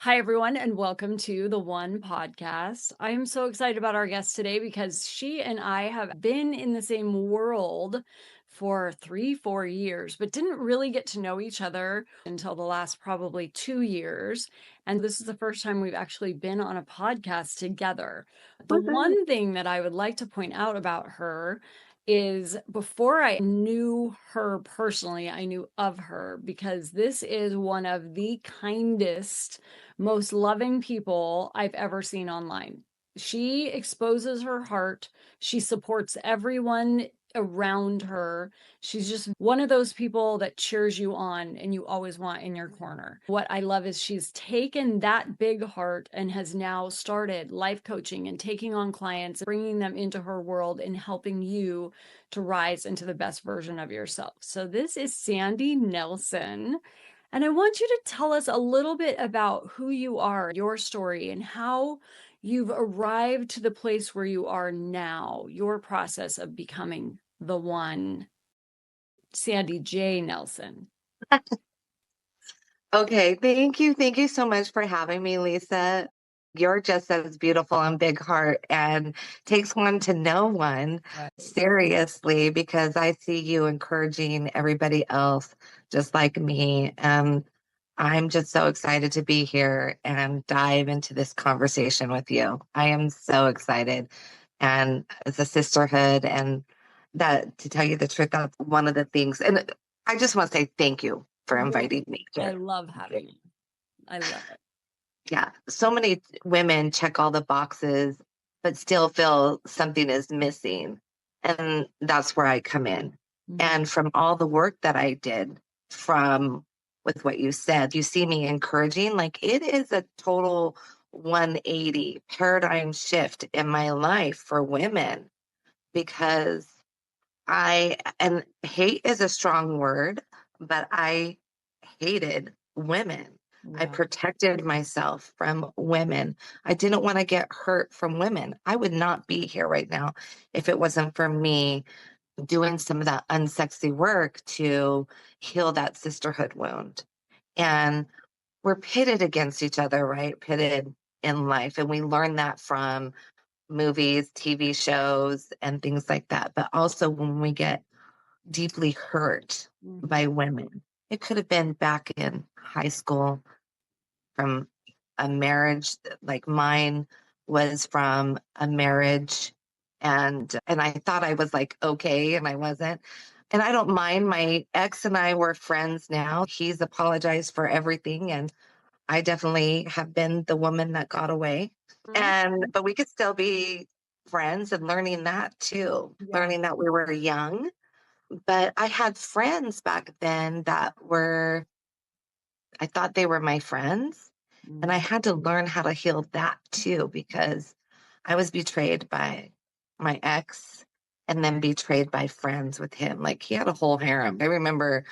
Hi, everyone, and welcome to the One Podcast. I am so excited about our guest today because she and I have been in the same world for 3, 4 years, but didn't really get to know each other until the last probably 2 years. And this is the first time we've actually been on a podcast together. The Woohoo. one thing that I would like to point out about her is before I knew her personally, I knew of her because this is one of the kindest, most loving people I've ever seen online. She exposes her heart. She supports everyone around her. She's just one of those people that cheers you on and you always want in your corner. What I love is she's taken that big heart and has now started life coaching and taking on clients, bringing them into her world and helping you to rise into the best version of yourself. So this is Sandy Nelson. And I want you to tell us a little bit about who you are, your story, and how you've arrived to the place where you are now, your process of becoming the one. Sandy J. Nelson. Okay, thank you. Thank you so much for having me, Lisa. You're just as beautiful and big heart and takes one to know one Right. seriously because I see you encouraging everybody else just like me. And I'm just so excited to be here and dive into this conversation with you. I am so excited. And it's a sisterhood and that to tell you the truth, that's one of the things. And I just want to say thank you for Well, inviting me I here. love having you. I love it. Yeah, so many women check all the boxes, but still feel something is missing. And that's where I come in. Mhm. And from all the work that I did, from with what you said, you see me encouraging, like it is a total 180 paradigm shift in my life for women because and hate is a strong word, but I hated women. I Yeah. protected myself from women. I didn't want to get hurt from women. I would not be here right now if it wasn't for me doing some of that unsexy work to heal that sisterhood wound. And we're pitted against each other, right? Pitted in life. And we learn that from movies, TV shows, and things like that. But also when we get deeply hurt Mhm. by women. It could have been back in high school from a marriage like mine was from a marriage and I thought I was like okay and I wasn't. And I don't mind my ex and I were friends now. He's apologized for everything and I definitely have been the woman that got away. Mhm. And but we could still be friends and learning that too. Yeah. Learning that we were young but I had friends back then that were I thought they were my friends, and I Mhm. had to learn how to heal that too because I was betrayed by my ex and then betrayed by friends with him. Like, he had a whole harem. I remember,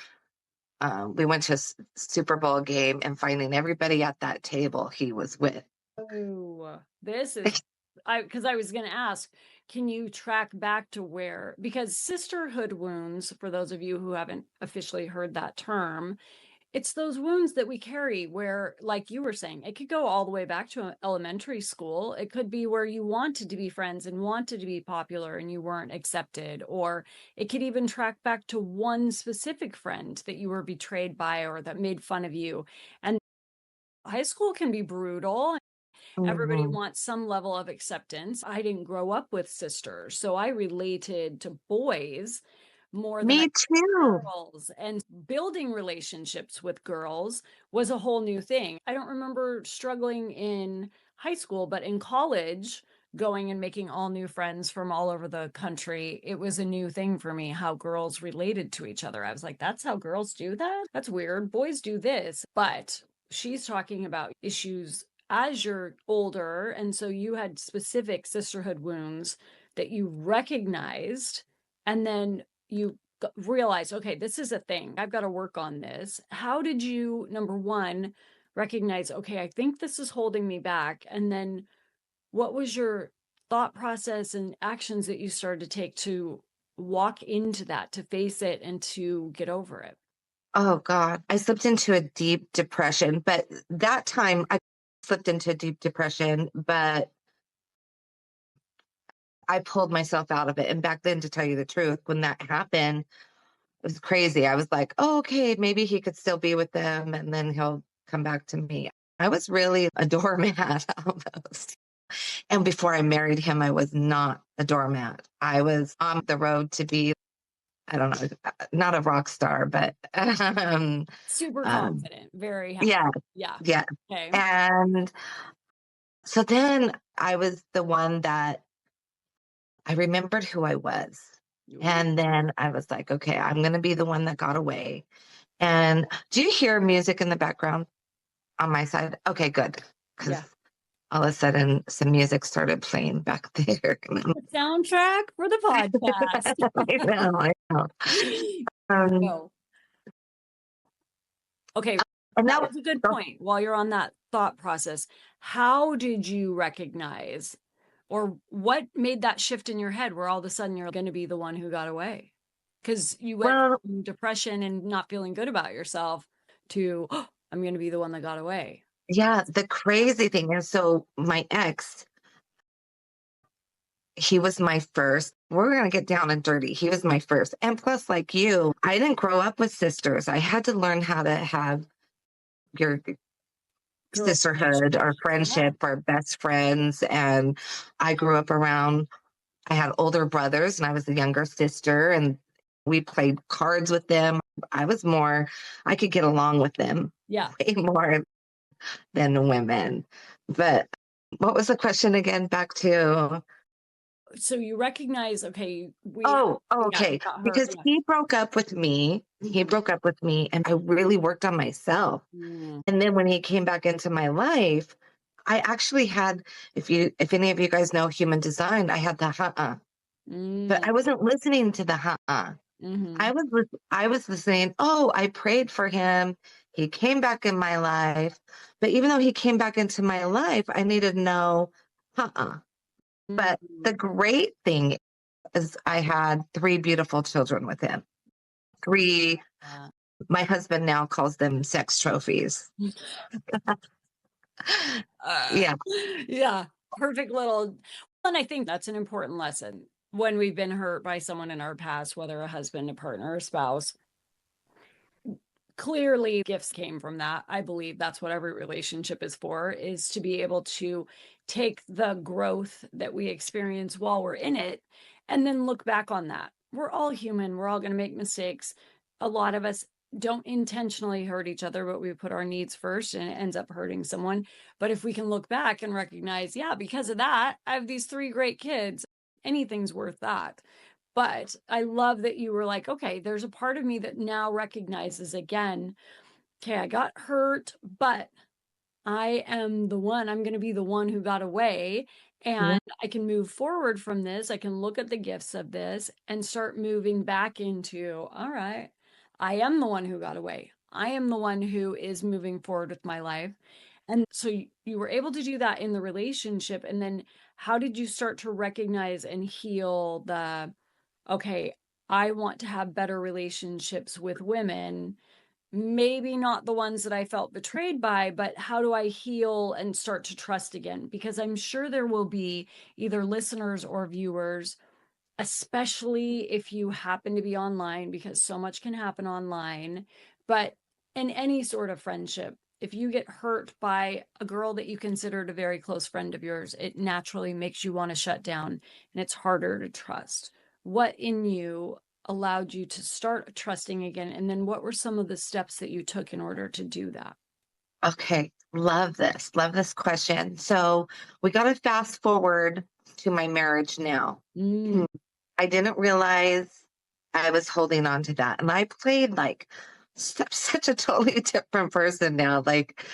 we went to a S Super Bowl game and finding everybody at that table he was with. Oh, this is because I was going to ask, can you track back to where? Because sisterhood wounds, for those of you who haven't officially heard that term, it's those wounds that we carry where, like you were saying, it could go all the way back to elementary school. It could be where you wanted to be friends and wanted to be popular and you weren't accepted. Or it could even track back to one specific friend that you were betrayed by or that made fun of you. And high school can be brutal. Everybody Mhm. wants some level of acceptance. I didn't grow up with sisters, so I related to boys more than I Me too. girls, and building relationships with girls was a whole new thing. I don't remember struggling in high school, but in college, going and making all new friends from all over the country, it was a new thing for me how girls related to each other. I was like, that's how girls do that? That's weird. Boys do this. But she's talking about issues as you're older. And so you had specific sisterhood wounds that you recognized, and then you realize, okay, this is a thing. I've got to work on this. How did you, number one, recognize, okay, I think this is holding me back? And then what was your thought process and actions that you started to take to walk into that, to face it, and to get over it? Oh god, I slipped into a deep depression, but that time slipped into deep depression, but I pulled myself out of it. And back then, to tell you the truth, when that happened, it was crazy. I was like, oh, okay, maybe he could still be with them and then he'll come back to me. I was really a doormat almost. And before I married him, I was not a doormat. I was on the road to be, I don't know, not a rock star, but Super um, confident, very happy. yeah, Yeah. yeah. Okay. And so then I was the one that I remembered who I was. Ooh, And then I was like, okay, I'm going to be the one that got away. And do you hear music in the background on my side? Okay, good. Because yeah. all of a sudden some music started playing back there. The soundtrack for the podcast. I know, I know. Um, No. Okay, and that that was a good was, point. While you're on that thought process, how did you recognize or what made that shift in your head where all of a sudden you're going to be the one who got away? Because you went well, from depression and not feeling good about yourself to, "Oh, I'm going to be the one that got away." yeah, the crazy thing is, so my ex, he was my first. We're going to get down and dirty. He was my first. And plus, like you, I didn't grow up with sisters. I had to learn how to have your Girl sisterhood connection. or Yeah. friendship or best friends. And I grew up around, I had older brothers and I was the younger sister, and we played cards with them. I was more, I could get along with them Yeah. way more than the women. But what was the question again? Back to, So you recognize, okay, yeah, you okay. got hurt. Because Yeah. he broke up with me. He Mhm. broke up with me, and I really worked on myself. Mm. And then when he came back into my life, I actually had, if any of you guys know human design, I had the but Mm. I wasn't listening to the Mhm. I was listening. Oh, I prayed for him. He came back in my life. But even though he came back into my life, I needed to know, uh-uh. But the Mhm. great thing is I had three beautiful children with him. Three, Yeah. my husband now calls them sex trophies. Uh, Yeah. yeah, perfect little and I think that's an important lesson when we've been hurt by someone in our past, whether a husband, a partner, a spouse. Clearly, gifts came from that. I believe that's what every relationship is for, is to be able to take the growth that we experience while we're in it and then look back on that. We're all human. We're all going to make mistakes. A lot of us don't intentionally hurt each other, but we put our needs first and it ends up hurting someone. But if we can look back and recognize, yeah, because of that, I have these three great kids, anything's worth that. But I love that you were like, okay, there's a part of me that now recognizes again, okay, I got hurt, but I am the one, I'm going to be the one who got away. Yeah. And I can move forward from this. I can look at the gifts of this and start moving back into, all right, I am the one who got away. I am the one who is moving forward with my life. And so you were able to do that in the relationship. And then how did you start to recognize and heal the, okay, I want to have better relationships with women, maybe not the ones that I felt betrayed by, but how do I heal and start to trust again? Because I'm sure there will be either listeners or viewers, especially if you happen to be online, because so much can happen online, but in any sort of friendship. If you get hurt by a girl that you considered a very close friend of yours, it naturally makes you want to shut down and it's harder to trust. What in you allowed you to start trusting again? And then what were some of the steps that you took in order to do that? Okay. Love this. Love this question. So we got to fast forward to my marriage now. Mm. I didn't realize I was holding on to that. And I played like such a totally different person now. Like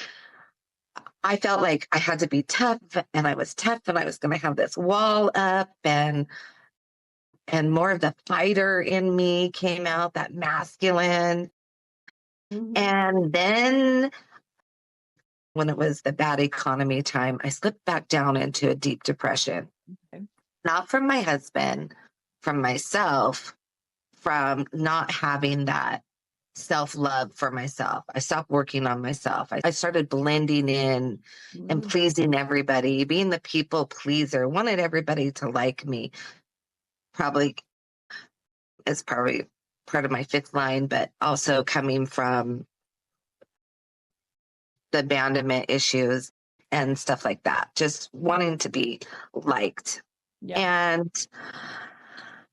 I felt like I had to be tough and I was tough and I was going to have this wall up, and more of the fighter in me came out, that masculine. Mhm. And then when it was the bad economy time, I slipped back down into a deep depression, Okay. not from my husband, from myself, from not having that self love for myself. I stopped working on myself. I started blending in and Mm. pleasing everybody, being the people pleaser, wanted everybody to like me. Probably is probably part of my fifth line, but also coming from the abandonment issues and stuff like that, just wanting to be liked. Yeah. And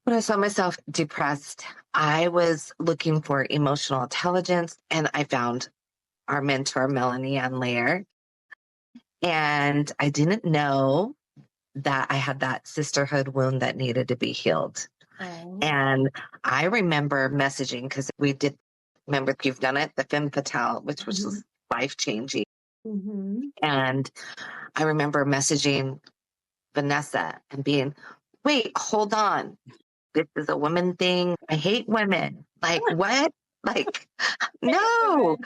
when I saw myself depressed, I was looking for emotional intelligence, and I found our mentor, Melanie Ann Lair. And I didn't know that I had that sisterhood wound that needed to be healed. Oh. And I remember messaging because we did, remember, you've done it, the femme fatale, which Mhm. was life changing. Mhm. And I remember messaging Vanessa and being, wait, hold on. This is a woman thing. I hate women. Like, what? Like, Hate no. women.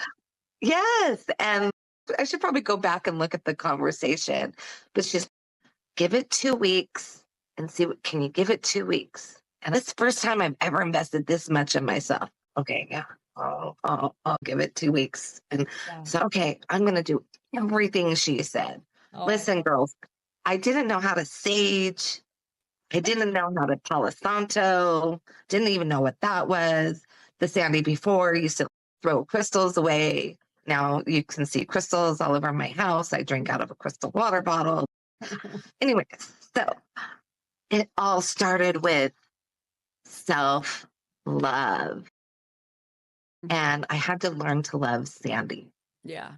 Yes. And I should probably go back and look at the conversation, but just give it 2 weeks and see what, can you give it 2 weeks? And it's the first time I've ever invested this much in myself. Okay. Yeah. I'll give it 2 weeks. And Yeah. so, okay, I'm going to do everything she said. Oh, I Listen, love girls, I didn't know how to sage. I didn't know how to Palo Santo. Didn't even know what that was. The Sandy before used to throw crystals away. Now you can see crystals all over my house. I drink out of a crystal water bottle. it. Anyway, so it all started with self love. And I had to learn to love Sandy. Yeah.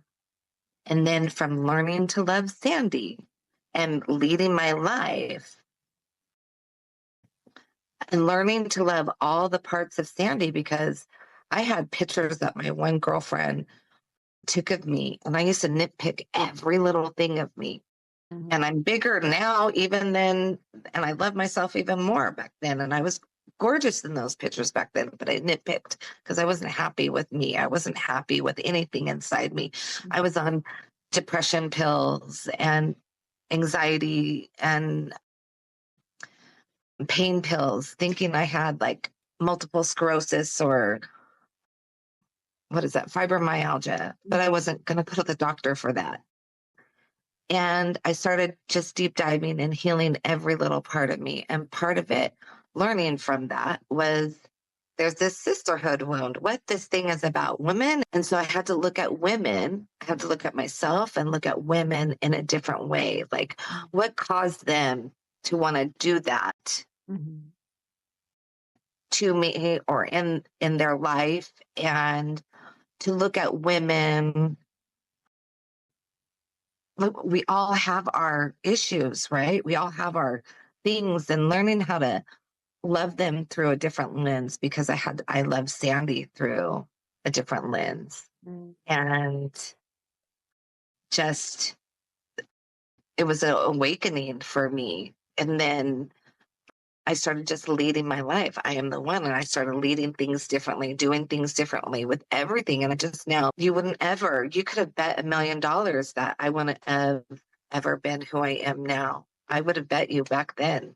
And then from learning to love Sandy and leading my life and learning to love all the parts of Sandy, because I had pictures that my one girlfriend took of me, and I used to nitpick every little thing of me. Mhm. And I'm bigger now, even then, and I love myself even more back then. And I was gorgeous in those pictures back then, but I nitpicked because I wasn't happy with me. I wasn't happy with anything inside me. I was on depression pills and anxiety and pain pills, thinking I had like multiple sclerosis or what is that, fibromyalgia, but I wasn't going to go to the doctor for that. And I started just deep diving and healing every little part of me. And part of it, learning from that, was there's this sisterhood wound, what this thing is about women. And so I had to look at women, I had to look at myself and look at women in a different way. Like, what caused them to want to do that Mhm. to me or in their life, and to look at women. Look, we all have our issues, right? We all have our things, and learning how to love them through a different lens, because I love Sandy through a different lens. Mm. And just it was an awakening for me. And then I started just leading my life. I am the one. And I started leading things differently, doing things differently with everything. And I just now, you could have bet $1 million that I wouldn't have ever been who I am now. I would have bet you back then.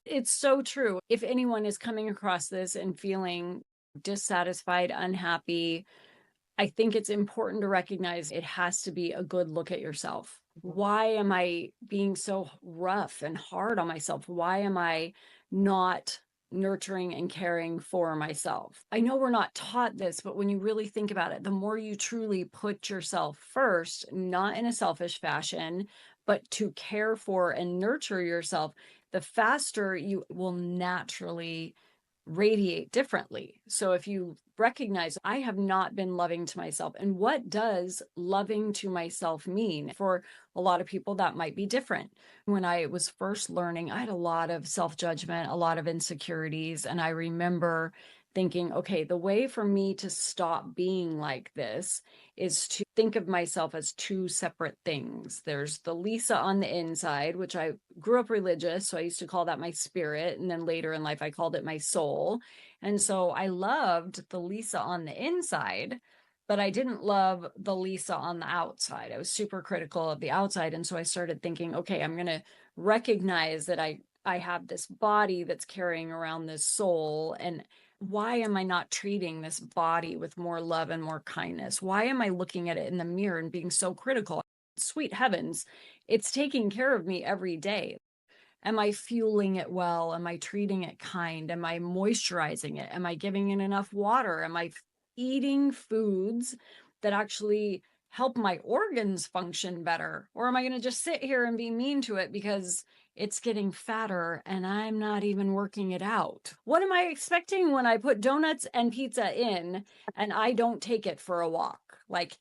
It's so true. If anyone is coming across this and feeling dissatisfied, unhappy, I think it's important to recognize it has to be a good look at yourself. Why am I being so rough and hard on myself? Why am I not nurturing and caring for myself? I know we're not taught this, but when you really think about it, the more you truly put yourself first, not in a selfish fashion, but to care for and nurture yourself, the faster you will naturally radiate differently. So if you recognize I have not been loving to myself, and what does loving to myself mean? For a lot of people, that might be different. When I was first learning, I had a lot of self judgment, a lot of insecurities. And I remember thinking, okay, the way for me to stop being like this is to think of myself as two separate things. There's the Lisa on the inside, which I grew up religious. So I used to call that my spirit. And then later in life, I called it my soul. And so I loved the Lisa on the inside, but I didn't love the Lisa on the outside. I was super critical of the outside. And so I started thinking, okay, I'm going to recognize that I have this body that's carrying around this soul, and why am I not treating this body with more love and more kindness? Why am I looking at it in the mirror and being so critical? Sweet heavens, it's taking care of me every day. Am I fueling it well? Am I treating it kind? Am I moisturizing it? Am I giving it enough water? Am I eating foods that actually help my organs function better? Or am I going to just sit here and be mean to it because it's getting fatter and I'm not even working it out? What am I expecting when I put donuts and pizza in and I don't take it for a walk? Like,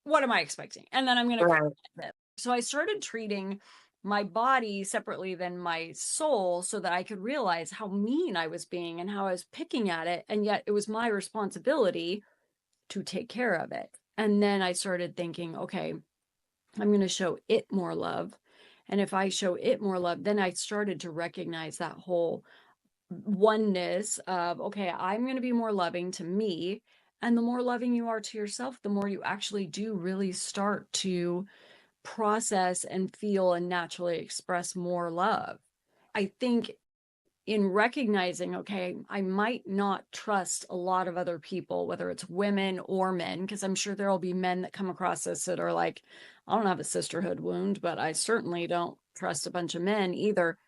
what am I expecting? And then I'm going to cry Right. a bit. So I started treating my body separately than my soul so that I could realize how mean I was being and how I was picking at it. And yet it was my responsibility to take care of it. And then I started thinking, okay, I'm going to show it more love. And if I show it more love, then I started to recognize that whole oneness of, okay, I'm going to be more loving to me. And the more loving you are to yourself, the more you actually do really start to process and feel and naturally express more love. I think in recognizing, okay, I might not trust a lot of other people, whether it's women or men, because I'm sure there'll be men that come across this that are like, I don't have a sisterhood wound, but I certainly don't trust a bunch of men either.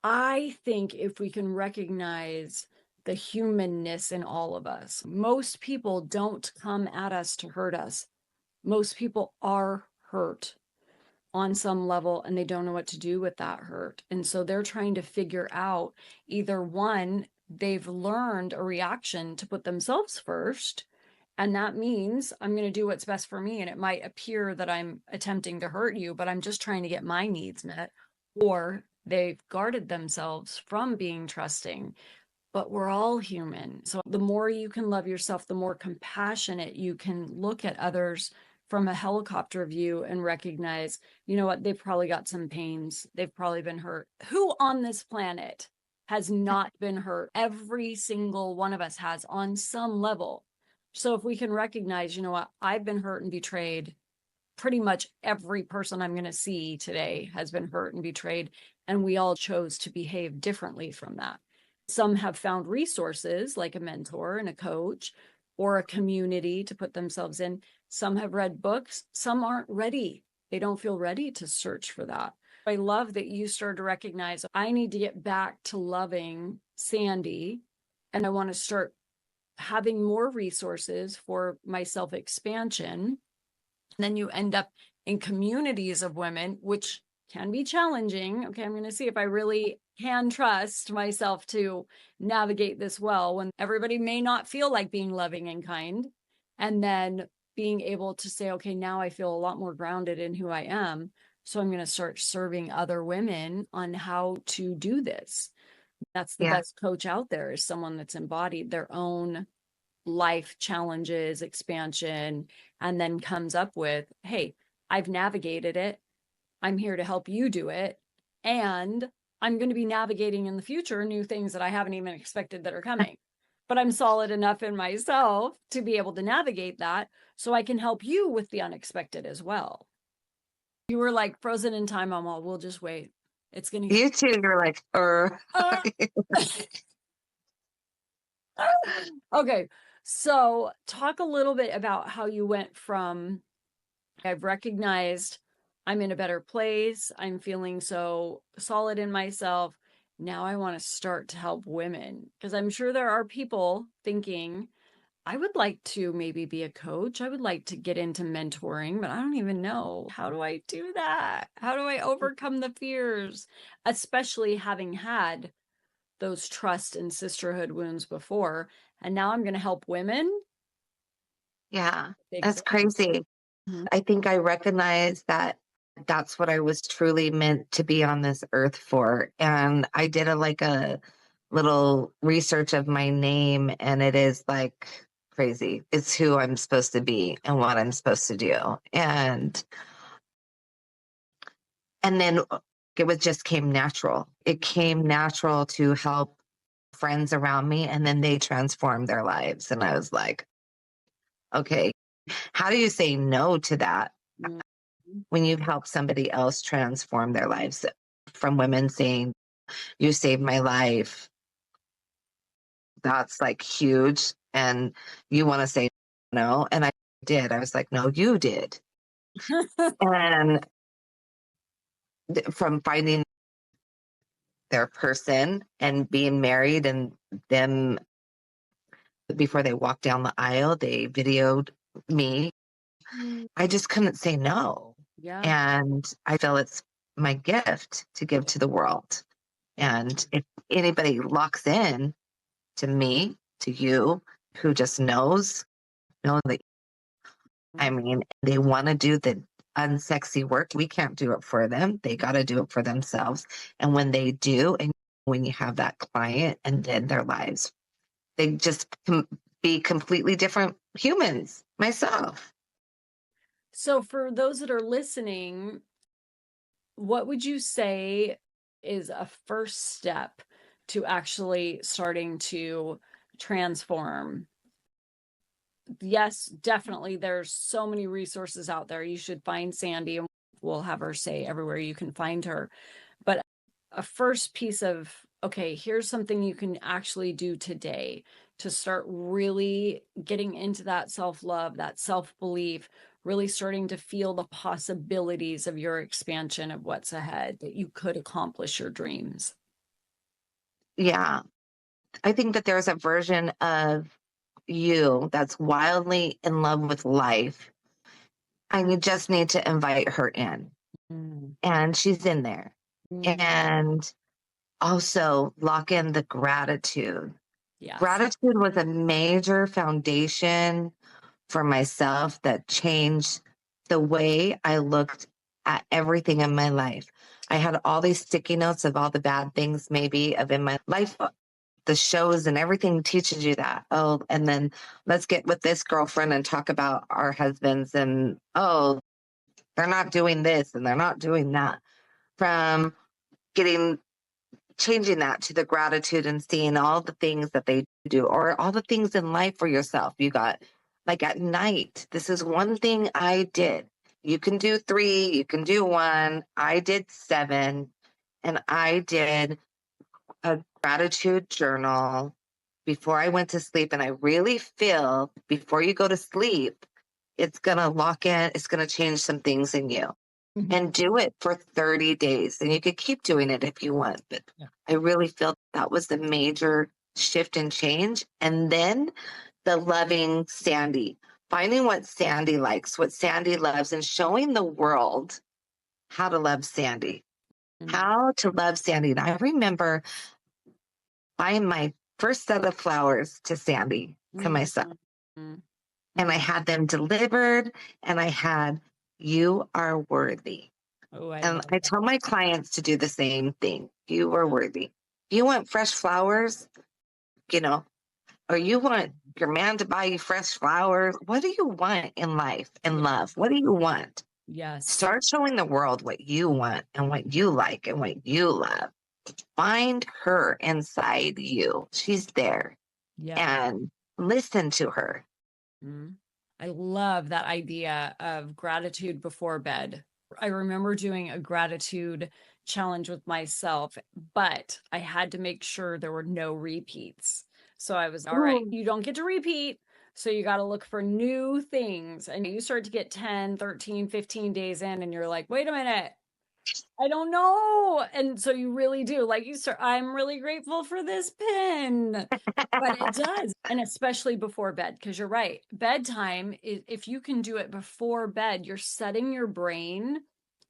I think if we can recognize the humanness in all of us, most people don't come at us to hurt us. Most people are hurt on some level and they don't know what to do with that hurt. And so they're trying to figure out either one, they've learned a reaction to put themselves first. And that means I'm going to do what's best for me. And it might appear that I'm attempting to hurt you, but I'm just trying to get my needs met. Or they've guarded themselves from being trusting, but we're all human. So the more you can love yourself, the more compassionate you can look at others from a helicopter view and recognize, you know what, they've probably got some pains. They've probably been hurt. Who on this planet has not been hurt? Every single one of us has on some level. So if we can recognize, you know what, I've been hurt and betrayed, pretty much every person I'm going to see today has been hurt and betrayed, and we all chose to behave differently from that. Some have found resources like a mentor and a coach or a community to put themselves in. Some have read books. Some aren't ready. They don't feel ready to search for that. I love that you started to recognize I need to get back to loving Sandy, and I want to start having more resources for my self expansion. Then you end up in communities of women, which can be challenging. Okay, I'm going to see if I really can trust myself to navigate this well when everybody may not feel like being loving and kind. And then being able to say, okay, now I feel a lot more grounded in who I am. So I'm going to start serving other women on how to do this. That's the Yeah. best coach out there, is someone that's embodied their own life challenges, expansion, and then comes up with, hey, I've navigated it. I'm here to help you do it. And I'm going to be navigating in the future new things that I haven't even expected that are coming. But I'm solid enough in myself to be able to navigate that so I can help you with the unexpected as well. You were like frozen in time. I'm all, we'll just wait. It's going to get. You two, you're like, Uh, okay. So, talk a little bit about how you went from I've recognized I'm in a better place. I'm feeling so solid in myself. Now I want to start to help women because I'm sure there are people thinking, I would like to maybe be a coach. I would like to get into mentoring, but I don't even know. How do I do that? How do I overcome the fears? Especially having had those trust and sisterhood wounds before. And now I'm going to help women. yeah, Big that's thing. crazy. Mhm. I think I recognize that that's what I was truly meant to be on this earth for. And I did a little research of my name, and it is like crazy. It's who I'm supposed to be and what I'm supposed to do. And then it was just came natural. It came natural to help friends around me, and then they transformed their lives. And I was like, okay, how do you say no to that Mhm. when you've helped somebody else transform their lives? From women saying, you saved my life, that's like huge. And you want to say no. And I did. I was like, no, you did. And from finding their person and being married and them before they walked down the aisle, they videoed me. Mm, I just couldn't say no. yeah. And I feel it's my gift to give to the world. And if anybody locks in to me, to you, who just know that, I mean, they want to do the unsexy work. We can't do it for them. They got to do it for themselves. And when they do, and when you have that client and then their lives, they just be completely different humans, myself. So for those that are listening, what would you say is a first step to actually starting to transform? Yes, definitely. There's so many resources out there. You should find Sandy, and we'll have her say everywhere you can find her. But a first piece of, okay, here's something you can actually do today to start really getting into that self-love, that self-belief, really starting to feel the possibilities of your expansion of what's ahead, that you could accomplish your dreams. Yeah. I think that there's a version of you that's wildly in love with life, and you just need to invite her in. Mm, And she's in there. mm, And also lock in the gratitude. yes. Gratitude was a major foundation for myself that changed the way I looked at everything in my life. I had all these sticky notes of all the bad things, maybe, of in my life. The shows and everything teaches you that. Oh, and then let's get with this girlfriend and talk about our husbands. And oh, they're not doing this and they're not doing that. From getting changing that to the gratitude and seeing all the things that they do, or all the things in life for yourself. You got, like, at night, this is one thing I did. You can do 3, you can do 1. I did 7, and I did a gratitude journal before I went to sleep. And I really feel before you go to sleep, it's going to lock in, it's going to change some things in you. Mhm. And do it for 30 days. And you could keep doing it if you want. But Yeah. I really felt that was the major shift and change. And then the loving Sandy, finding what Sandy likes, what Sandy loves, and showing the world how to love Sandy, Mhm. how to love Sandy. And I remember buying my first set of flowers to Sandy, to myself. Mhm. Mhm. And I Mhm. had them delivered, and I had, you are worthy. Oh, I And love I that. tell my clients to do the same thing. You are worthy. If you want fresh flowers, you know, or you want your man to buy you fresh flowers, what do you want in life and Yeah. love? What do you want? Yes. Start showing the world what you want and what you like and what you love. Find her inside you. She's there, Yeah. and listen to her. Mhm. I love that idea of gratitude before bed. I remember doing a gratitude challenge with myself, but I had to make sure there were no repeats. So I was, all right, Ooh. you don't get to repeat. So you got to look for new things. And you start to get 10, 13, 15 days in, and you're like, wait a minute, I don't know. And so you really do. Like you start, I'm really grateful for this pin. But it does. And especially before bed, because you're right. Bedtime, if you can do it before bed, you're setting your brain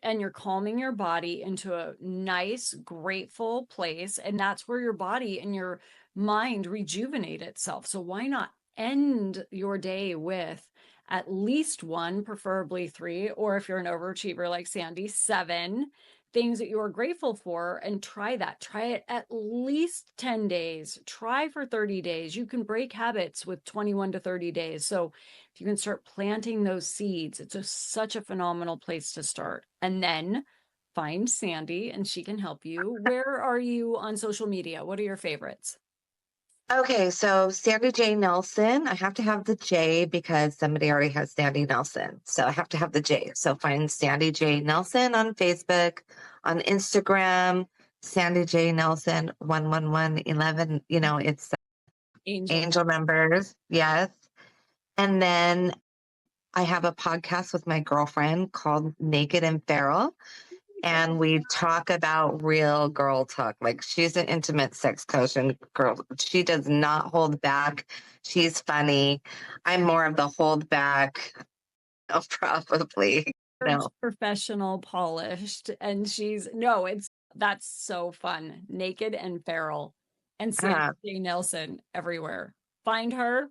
and you're calming your body into a nice, grateful place. And that's where your body and your mind rejuvenate itself. So why not end your day with at least one, preferably 3, or if you're an overachiever like Sandy, 7 things that you are grateful for, and try that. Try it at least 10 days. Try for 30 days. You can break habits with 21 to 30 days. So if you can start planting those seeds, it's such a phenomenal place to start. And then find Sandy and she can help you. Where are you on social media? What are your favorites? Okay, so Sandy J. Nelson. I have to have the J because somebody already has Sandy Nelson. So I have to have the J. So find Sandy J. Nelson on Facebook, on Instagram, Sandy J. Nelson 11111. You know, it's Angel. angel numbers. Yes. And then I have a podcast with my girlfriend called Naked and Feral. And we talk about real girl talk. Like she's an intimate sex coach and girl, she does not hold back. She's funny. I'm more of the hold back, probably. No. Professional, polished, and that's so fun. Naked and Feral and Sandy Ah, J. Nelson everywhere. Find her.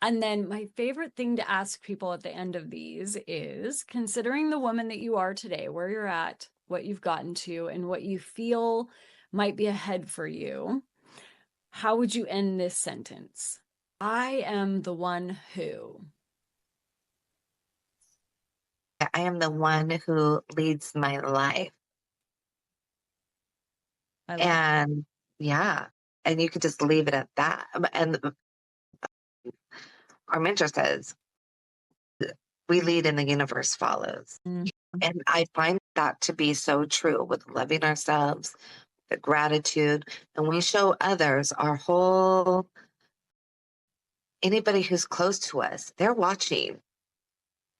And then my favorite thing to ask people at the end of these is considering the woman that you are today, where you're at, what you've gotten to, and what you feel might be ahead for you, how would you end this sentence? I am the one who. I am the one who leads my life. I love And yeah, and you could just leave it at that. And our mentor says, we lead and the universe follows. it. And I find that to be so true with loving ourselves, the gratitude, and we show others our whole, anybody who's close to us, they're watching.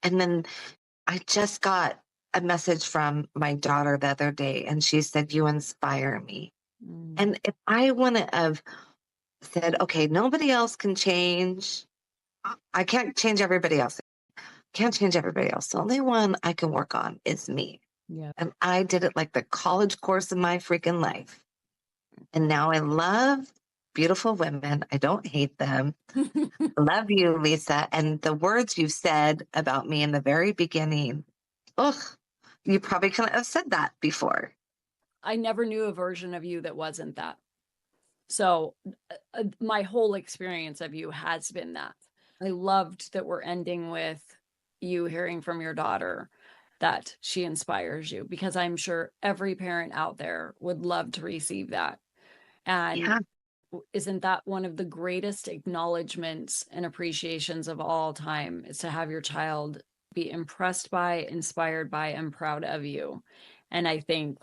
And then I just got a message from my daughter the other day, and she said, you inspire me. Mm. And if I wouldn't have said, okay, nobody else can change, I can't change everybody else. Can't change everybody else. The only one I can work on is me. Yeah. And I did it like the college course of my freaking life. And now I love beautiful women. I don't hate them. Love you, Lisa. And the words you said about me in the very beginning, ugh, you probably couldn't have said that before. I never knew a version of you that wasn't that. So my whole experience of you has been that. I loved that we're ending with you hearing from your daughter that she inspires you, because I'm sure every parent out there would love to receive that. And Yeah, isn't that one of the greatest acknowledgments and appreciations of all time, is to have your child be impressed by, inspired by, and proud of you? And I think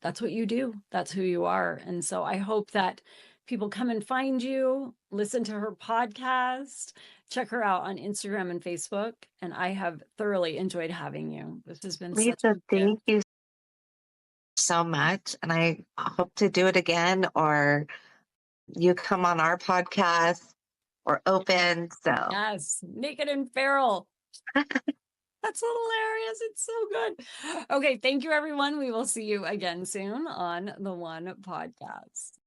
that's what you do. That's who you are. And so I hope that people come and find you, listen to her podcast, check her out on Instagram and Facebook. And I have thoroughly enjoyed having you. This has been such Lisa, a gift. thank you so much. And I hope to do it again, or you come on our podcast. We're open. So Yes, Naked and Feral. That's hilarious. It's so good. Okay, thank you, everyone. We will see you again soon on the One Podcast.